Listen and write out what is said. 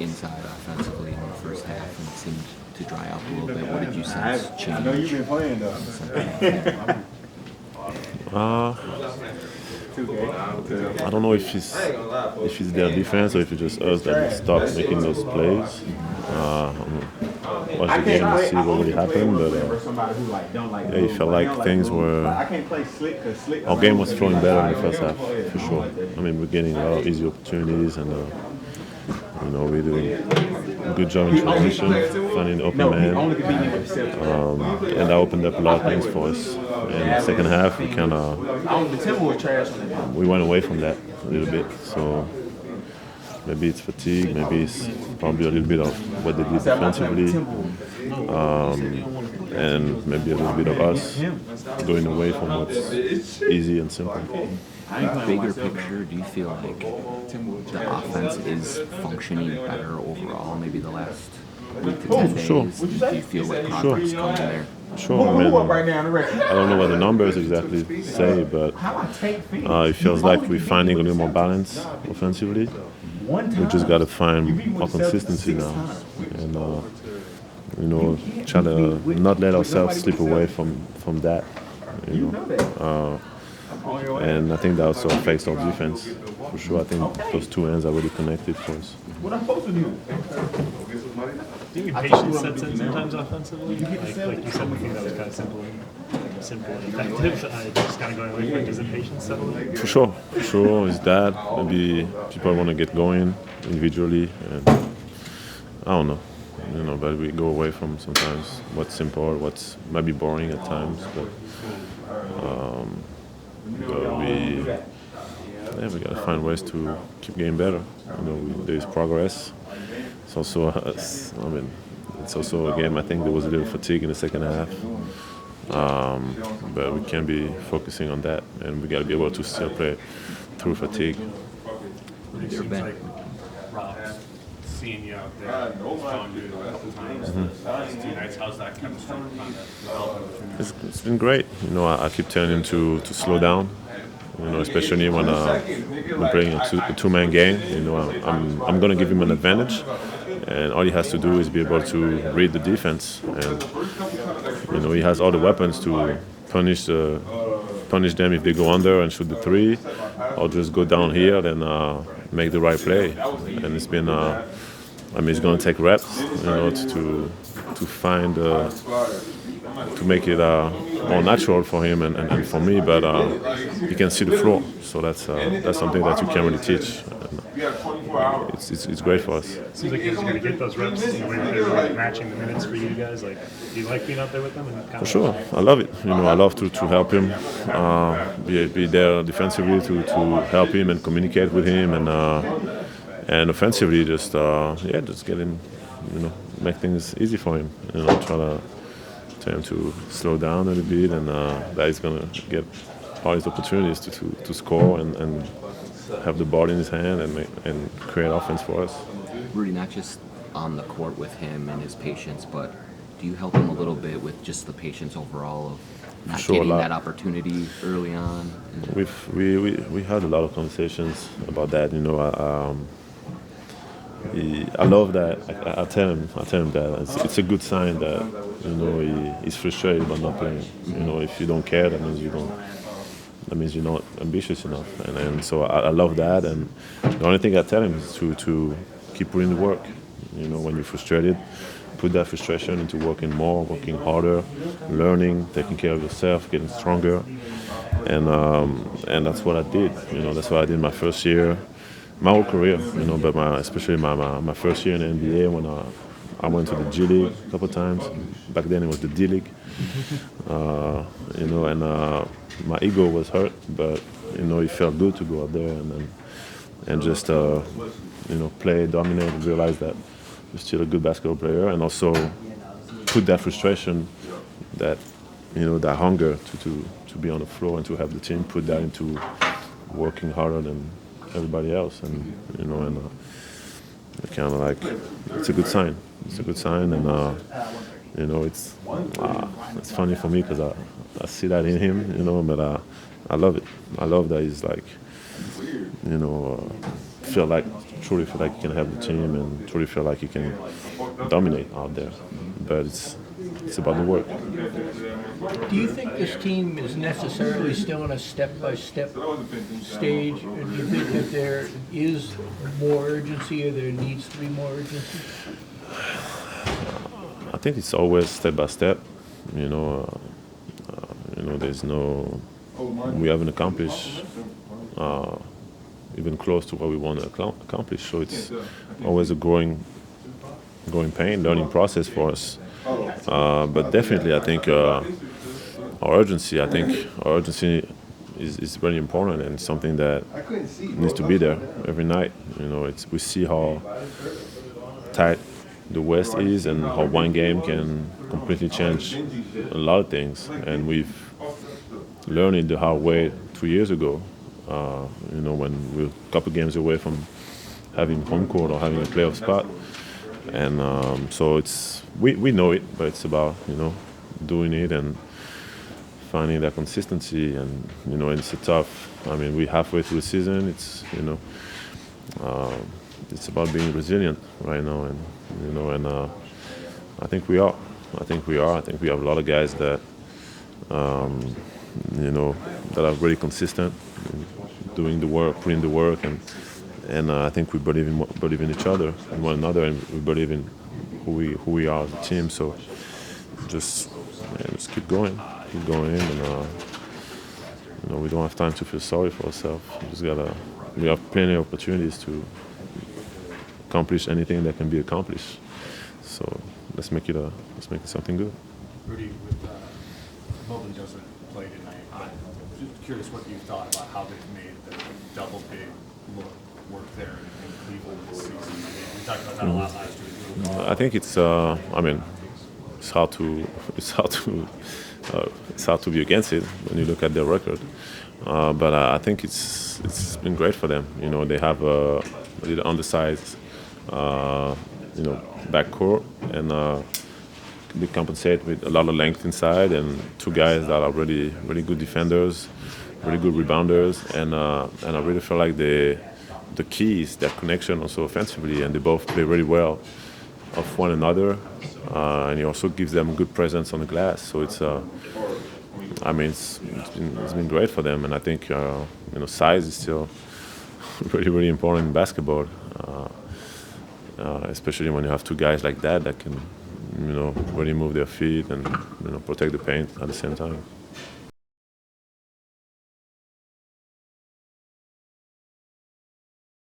inside offensively in the first half, and it seemed to dry up a little bit. What did you sense change? I know you've been playing though. I don't know if it's their defense or if it's just us that stop making those plays. Watch the game and see what really happened, but yeah, it felt like things were. Our game was flowing better in the first half, for sure. I mean, we're getting a lot of easy opportunities, and we're doing a good job in transition, finding the open man, and that opened up a lot of things for us. In the second half, we went away from that a little bit. So maybe it's fatigue, maybe it's probably a little bit of what they did defensively, and maybe a little bit of us going away from what's easy and simple. Bigger picture, do you feel like the offense is functioning better overall, maybe the last week to 10 days? Sure. Do you feel like progress is coming there? Sure, I mean, I don't know what the numbers exactly say, but it feels like we're finding a little more balance offensively. We just got to find more consistency now, and try to not let ourselves slip away from that. And I think that also affects our defense. For sure, I think those two ends are really connected for us. Do you think patience sets in sometimes offensively? Like you said, the thing that was kind of simple and effective, just kind of going away from it. Does the patience settle in? For sure. Is that maybe people want to get going individually, and I don't know. But we go away from sometimes what's simple, what's maybe boring at times, but we got to find ways to keep getting better. There's progress. It's also it's also a game. I think there was a little fatigue in the second half, but we can't be focusing on that, and we got to be able to still play through fatigue. It seems like Rob's seeing you out there, found you a couple times. Last 2 nights, how's that chemistry kind of developing? It's been great. I keep telling him to slow down. Especially when we're playing a two-man game. I'm going to give him an advantage, and all he has to do is be able to read the defense. And he has all the weapons to punish them if they go under and shoot the three, or just go down here and make the right play. And it's been, it's going to take reps, to find. To make it more natural for him and for me, but he can see the floor, so that's something that you can't really teach. It's great for us. Seems like you're going to get those reps in the way that they're matching the minutes for you guys. Like, do you like being out there with them? For sure, I love it. I love to help him, be there defensively to help him and communicate with him, and offensively just get him, make things easy for him. Try to tell him to slow down a little bit, and that he's going to get all his opportunities to score and have the ball in his hand and create offense for us. Rudy, not just on the court with him and his patience, but do you help him a little bit with just the patience overall of not getting that opportunity early on? We had a lot of conversations about that. I love that. I tell him that it's a good sign that he's frustrated about not playing. If you don't care, that means you're not ambitious enough. And so I love that. And the only thing I tell him is to keep putting the work. When you're frustrated, put that frustration into working more, working harder, learning, taking care of yourself, getting stronger. And that's what I did. That's what I did my first year. My whole career, but especially my first year in the NBA when I went to the G League a couple of times. Back then it was the D League, and my ego was hurt, but it felt good to go out there and just play, dominate, and realize that you're still a good basketball player, and also put that frustration, that that hunger to be on the floor and to have the team put that into working harder than everybody else, and kind of like it's a good sign. It's a good sign, and it's funny for me because I see that in him, but I love it. I love that he's like, feel like truly feel like he can help the team and truly feel like he can dominate out there. But it's about the work. Do you think this team is necessarily still in a step-by-step stage? Or do you think that there is more urgency or there needs to be more urgency? I think it's always step by step. There's no. We haven't accomplished even close to what we want to accomplish. So it's always a growing pain, learning process for us. But definitely, I think our urgency. Is very important and something that needs to be there every night. We see how tight the West is and how one game can completely change a lot of things. And we've learned it the hard way 2 years ago. When we were a couple games away from having home court or having a playoff spot. And so we know it, but it's about doing it and finding that consistency. And it's a tough. We're halfway through the season. It's about being resilient right now, and I think we are. I think we have a lot of guys that that are really consistent, doing the work, putting the work, and I think we believe in each other and one another, and we believe in who we are as a team. So just keep going, and we don't have time to feel sorry for ourselves. We have plenty of opportunities to accomplish anything that can be accomplished. So let's make it something good. Rudy, with Mobley doesn't play tonight, but just curious what you thought about how they've made the double big look work there in Cleveland this season. We talked about that a lot last year. I think it's hard to be against it when you look at their record. But I think it's been great for them. They have a little undersized, backcourt, and they compensate with a lot of length inside and two guys that are really, really good defenders, really good rebounders, and I really feel like the key is that connection also offensively, and they both play really well off one another, and he also gives them good presence on the glass. So it's been great for them, and I think size is still really, really important in basketball, especially when you have two guys like that can really move their feet and protect the paint at the same time.